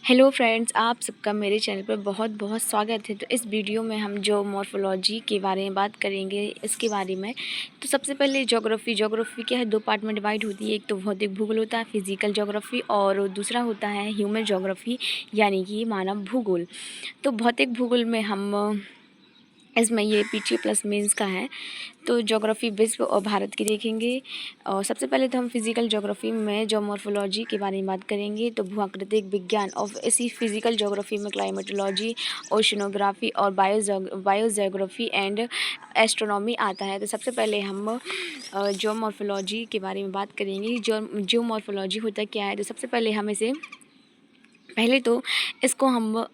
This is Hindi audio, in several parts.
हेलो फ्रेंड्स, आप सबका मेरे चैनल पर बहुत बहुत स्वागत है। तो इस वीडियो में हम जो मॉर्फोलॉजी के बारे में बात करेंगे इसके बारे में। तो सबसे पहले ज्योग्राफी क्या है, दो पार्ट में डिवाइड होती है। एक तो भौतिक भूगोल होता है, फिजिकल ज्योग्राफी, और दूसरा होता है ह्यूमन ज्योग्राफी यानी कि मानव भूगोल। तो भौतिक भूगोल में हम इसमें ये पीटी प्लस मेंस का है। तो ज्योग्राफी विश्व और भारत की देखेंगे। और सबसे पहले तो हम फिजिकल ज्योग्राफी में जो मॉर्फोलॉजी के बारे में बात करेंगे। तो भूआकृतिक विज्ञान और इसी फिजिकल ज्योग्राफी में क्लाइमेटोलॉजी, ओशनोग्राफी और बायोज्योग्राफी एंड एस्ट्रोनॉमी आता है। तो सबसे पहले हम जो मॉर्फोलॉजी के बारे में बात करेंगे। जो मॉर्फोलॉजी होता क्या है, तो सबसे पहले हम इसे पहले तो इसको हम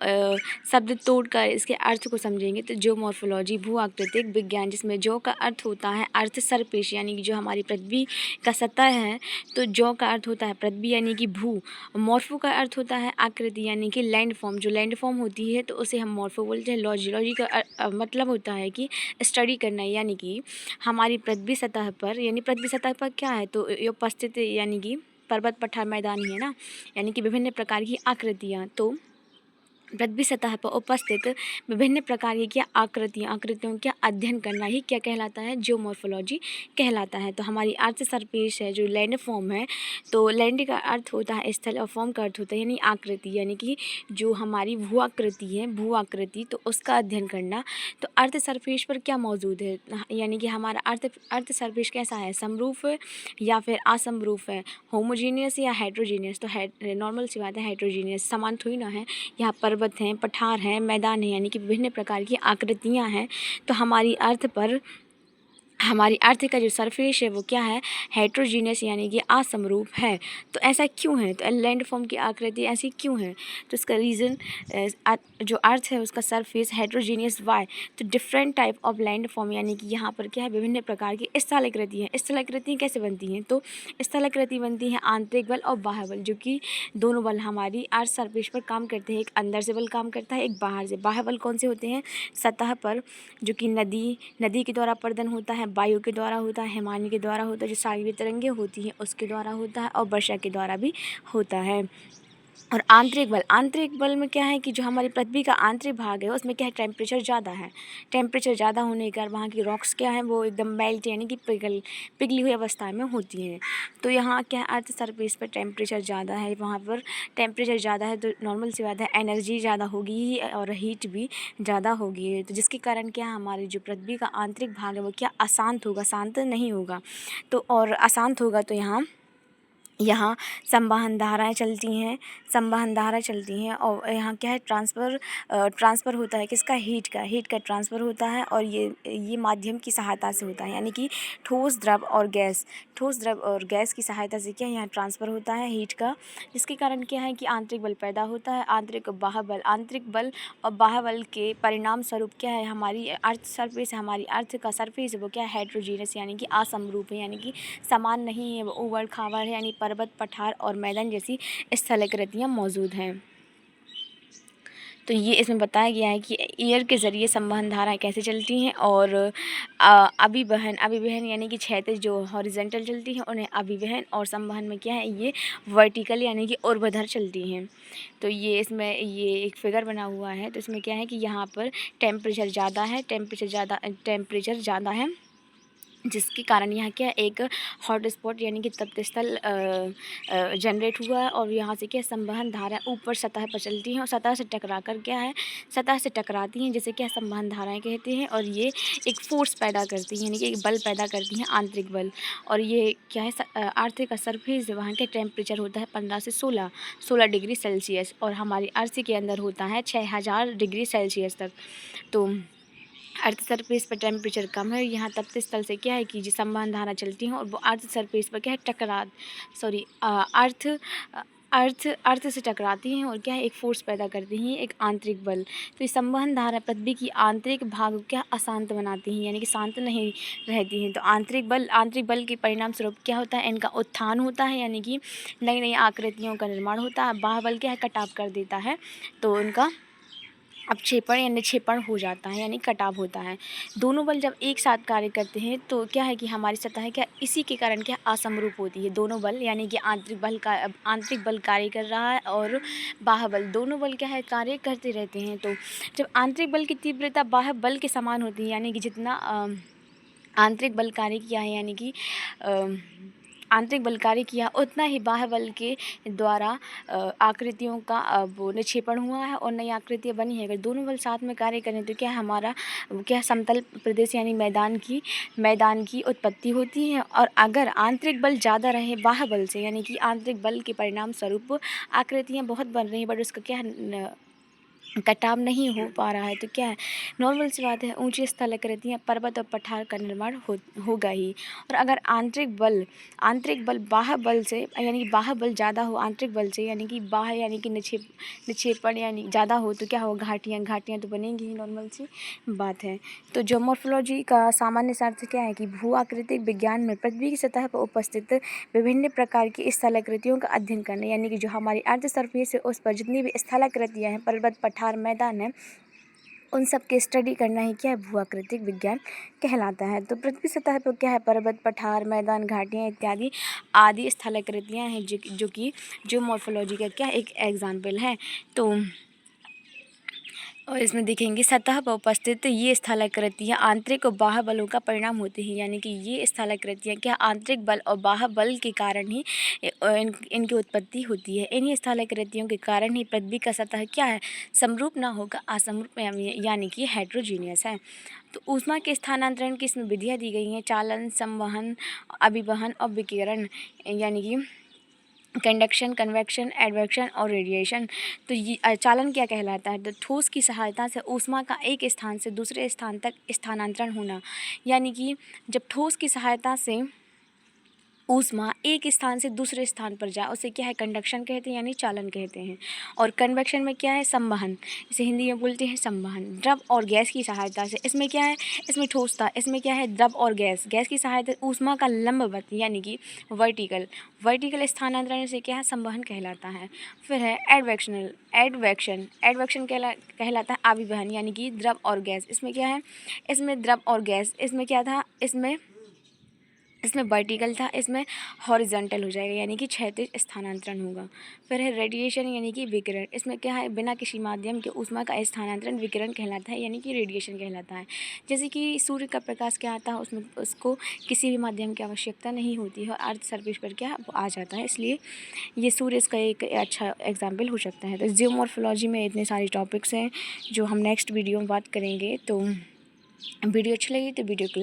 शब्द तोड़कर इसके अर्थ को समझेंगे। तो जो मॉर्फोलॉजी भू-आकृतिक विज्ञान, जिसमें जो का अर्थ होता है अर्थ सरफेस यानी कि जो हमारी पृथ्वी का सतह है। तो जो का अर्थ होता है पृथ्वी यानी कि भू। मॉर्फो का अर्थ होता है आकृति यानी कि लैंड फॉर्म, जो लैंड फॉर्म होती है तो उसे हम मॉर्फो बोलते हैं। लॉजी का मतलब होता है कि स्टडी करना, यानी कि हमारी पृथ्वी सतह पर, यानी पृथ्वी सतह पर क्या है तो ये उपस्थित यानी कि पर्वत पठार मैदान ही है ना, यानी कि विभिन्न प्रकार की आकृतियाँ। तो पृथ्वी सतह पर उपस्थित विभिन्न प्रकार की क्या आकृतियों का अध्ययन करना ही क्या कहलाता है, जियोमॉर्फोलॉजी कहलाता है। तो हमारी अर्थ सरफेस है, जो लैंड फॉर्म है। तो लैंड का अर्थ होता है स्थल और फॉर्म का अर्थ होता है यानी आकृति, यानी कि जो हमारी भू आकृति है, भू आकृति, तो उसका अध्ययन करना। तो अर्थ सरफेस पर क्या मौजूद है, यानी कि हमारा अर्थ सरफेस कैसा है, समरूप या फिर असमरूप है, होमोजीनियस या हेट्रोजीनियस। तो नॉर्मल सी बात है, हेट्रोजीनियस समान थोड़ी ना है। यहाँ पर्वत हैं, पठार हैं, मैदान हैं, यानी कि विभिन्न प्रकार की आकृतियाँ हैं। तो हमारी अर्थ का जो सरफेस है वो क्या है, हेट्रोजीनियस यानी कि असमरूप है। तो ऐसा क्यों है, तो लैंड फॉर्म की आकृति ऐसी क्यों है, तो इसका रीज़न जो अर्थ है उसका सरफेस हेट्रोजीनियस वाई। तो different type of land form, यानी कि यहाँ पर क्या है, विभिन्न प्रकार की स्थलाकृति हैं। स्थलाकृतियाँ कैसे बनती हैं, तो स्थलाकृति बनती हैं आंतरिक बल और बाह्य बल, जो कि दोनों बल हमारी अर्थ सरफेस पर काम करते हैं। एक अंदर से बल काम करता है, एक बाहर से। बाह्य बल कौन से होते हैं, सतह पर, जो कि नदी के द्वारा अपर्दन होता है, वायु के द्वारा होता है, हिमानी के द्वारा होता है, जो सागरीय तरंगें होती हैं उसके द्वारा होता है, और वर्षा के द्वारा भी होता है। और आंतरिक बल में क्या है कि जो हमारी पृथ्वी का आंतरिक भाग है उसमें क्या है, टेम्परेचर ज़्यादा है। टेम्परेचर ज़्यादा होने के कारण वहाँ की रॉक्स क्या है, वो एकदम मेल्ट यानी कि पिघली हुई अवस्था में होती हैं। तो यहाँ क्या है, अर्थ सरफेस पर टेम्परेचर ज़्यादा है, वहाँ पर टेम्परेचर ज़्यादा है तो नॉर्मल सी बात है, एनर्जी ज़्यादा होगी और हीट भी ज़्यादा होगी। तो जिसके कारण क्या है, हमारी जो पृथ्वी का आंतरिक भाग है वो क्या अशांत होगा, शांत नहीं होगा। तो और अशांत होगा तो यहाँ संवहन धाराएँ चलती हैं और यहाँ क्या है, ट्रांसफ़र होता है किसका, हीट का ट्रांसफ़र होता है। और ये माध्यम की सहायता से होता है, यानी कि ठोस द्रव और गैस की सहायता से क्या है, यहाँ ट्रांसफ़र होता है हीट का। जिसके कारण क्या है कि आंतरिक बल पैदा होता है, आंतरिक बल और बाह्य बल के परिणाम स्वरूप क्या है, हमारी अर्थ का सरफेस है वो क्या है, हेट्रोजीनियस यानी कि असमरूप है, यानी कि समान नहीं है, वो ऊबड़ खाबड़ है, यानी पर्वत पठार और मैदान जैसी स्थलाकृतियाँ मौजूद हैं। तो ये इसमें बताया गया है कि एयर के ज़रिए संवहन धाराएँ कैसे चलती हैं। और अभिवहन यानी कि क्षैतिज जो हॉरिजॉन्टल चलती हैं उन्हें अभिवहन, और संवहन में क्या है, ये वर्टिकल यानी कि ऊर्ध्वाधर चलती हैं। तो इसमें ये एक फिगर बना हुआ है। तो इसमें क्या है कि यहाँ पर टेम्परेचर ज़्यादा है, जिसके कारण यहाँ क्या एक हॉट स्पॉट यानी कि तप्त स्थल जनरेट हुआ है। और यहाँ से क्या संवहन धारा ऊपर सतह पर चलती हैं और सतह से टकराती हैं, जिसे क्या संवहन धाराएं कहते हैं। और ये एक फोर्स पैदा करती हैं, यानी कि एक बल पैदा करती हैं, आंतरिक बल। और ये क्या है, अर्थ का सरफेस वहाँ के टेम्परेचर होता है 15 से 16 डिग्री सेल्सियस, और हमारी अर्थ के अंदर होता है 6000 डिग्री सेल्सियस तक। तो अर्थ सरफेस पर टेम्परेचर कम है, यहाँ तप्त स्थल से क्या है कि जो संवहन धारा चलती हैं और वो अर्थ सरफेस पर क्या है, अर्थ से टकराती हैं और क्या है, एक फोर्स पैदा करती हैं, एक आंतरिक बल। तो ये संवहन धारा पृथ्वी की आंतरिक भाग को क्या अशांत बनाती हैं, यानी कि शांत नहीं रहती हैं। तो आंतरिक बल के परिणाम स्वरूप क्या होता है, इनका उत्थान होता है, यानी कि नई नई आकृतियों का निर्माण होता है। बाह्य बल क्या है, कटाव कर देता है, तो इनका अपक्षेपण या निक्षेपण हो जाता है, यानी कटाव होता है। दोनों बल जब एक साथ कार्य करते हैं तो क्या है कि हमारी सतह क्या इसी के कारण क्या असमरूप होती है। दोनों बल यानी कि आंतरिक बल कार्य कर रहा है और बाह्य बल, दोनों बल क्या है कार्य करते रहते हैं। तो जब आंतरिक बल की तीव्रता बाह्य बल के समान होती है, यानी कि जितना आंतरिक बल कार्य किया है, यानी कि आंतरिक बल कार्य किया उतना ही बाह्य बल के द्वारा आकृतियों का वो निक्षेपण हुआ है और नई आकृतियाँ बनी है। अगर दोनों बल साथ में कार्य करें तो क्या हमारा क्या समतल प्रदेश यानी मैदान की उत्पत्ति होती है। और अगर आंतरिक बल ज़्यादा रहे बाह्य बल से, यानी कि आंतरिक बल के परिणाम स्वरूप आकृतियाँ बहुत बन रही हैं बट उसका क्या कटाव नहीं हो पा रहा है, तो क्या है नॉर्मल सी बात है, ऊंची स्थलाकृतियाँ पर्वत और पठार का निर्माण होगा ही। और अगर आंतरिक बल बाह्य बल से यानी कि बाह्य बल ज़्यादा हो आंतरिक बल से, यानी कि बाह्य यानी कि निक्षेपण यानी ज़्यादा हो तो क्या हो घाटियाँ तो बनेंगी ही, नॉर्मल सी बात है। तो ज्योमॉर्फोलॉजी का सामान्य अर्थ क्या है कि भू आकृतिक विज्ञान में पृथ्वी की सतह पर उपस्थित विभिन्न प्रकार की स्थलाकृतियों का अध्ययन करना, यानी कि जो हमारी अर्थ सरफेस है उस पर जितनी भी स्थलाकृतियाँ हैं, पर्वत पठार मैदान है, उन सब की स्टडी करना ही क्या है भूआकृतिक विज्ञान कहलाता है। तो पृथ्वी सतह पर क्या है पर्वत पठार मैदान घाटियाँ इत्यादि आदि स्थलाकृतियाँ हैं जो कि ज्योमॉर्फोलॉजी का क्या एक एग्जाम्पल है। तो और इसमें देखेंगे सतह पर उपस्थित ये स्थलाकृतियाँ आंतरिक और बाह्य बलों का परिणाम होती हैं, यानी कि ये स्थलाकृतियाँ क्या आंतरिक बल और बाह्य बल के कारण ही इनकी उत्पत्ति होती है। इन्हीं स्थलाकृतियों के कारण ही पृथ्वी का सतह क्या है समरूप ना होगा असमरूप यानी कि हेट्रोजीनियस है। तो ऊष्मा के स्थानांतरण की इसमें विधियाँ दी गई हैं, चालन संवहन अभिवहन और विकिरण, यानी कि कंडक्शन कन्वेक्शन एडवेक्शन और रेडिएशन। तो ये चालन क्या कहलाता है, तो ठोस की सहायता से ऊष्मा का एक स्थान से दूसरे स्थान तक स्थानांतरण होना, यानी कि जब ठोस की सहायता से ऊष्मा एक स्थान से दूसरे स्थान पर जाए उसे क्या है कंडक्शन कहते हैं, यानी चालन कहते हैं। और कन्वेक्शन में क्या है संवहन, इसे हिंदी में बोलते हैं संवहन। द्रव और गैस की सहायता से, इसमें क्या है इसमें ठोस था, इसमें क्या है द्रव और गैस की सहायता ऊष्मा का लंबवत यानी कि वर्टिकल स्थानांतरण से क्या है संवहन कहलाता है। फिर है एडवेक्शन कहलाता है अभिवहन, यानी कि द्रव और गैस। इसमें क्या है इसमें द्रव और गैस, इसमें क्या था इसमें वर्टिकल था, इसमें हॉरिजॉन्टल हो जाएगा, यानी कि क्षैतिज स्थानांतरण होगा। फिर है रेडिएशन यानी कि विकिरण, इसमें क्या है बिना किसी माध्यम के ऊष्मा का स्थानांतरण विकिरण कहलाता है, यानी कि रेडिएशन कहलाता है। जैसे कि सूर्य का प्रकाश क्या आता है उसमें उसको किसी भी माध्यम की आवश्यकता नहीं होती है और अर्थ सरफेस पर क्या आ जाता है, इसलिए ये सूर्य इसका एक अच्छा एग्जाम्पल हो सकता है। तो जियोमॉर्फोलॉजी में इतने सारे टॉपिक्स हैं जो हम नेक्स्ट वीडियो में बात करेंगे। तो वीडियो अच्छी लगी तो वीडियो को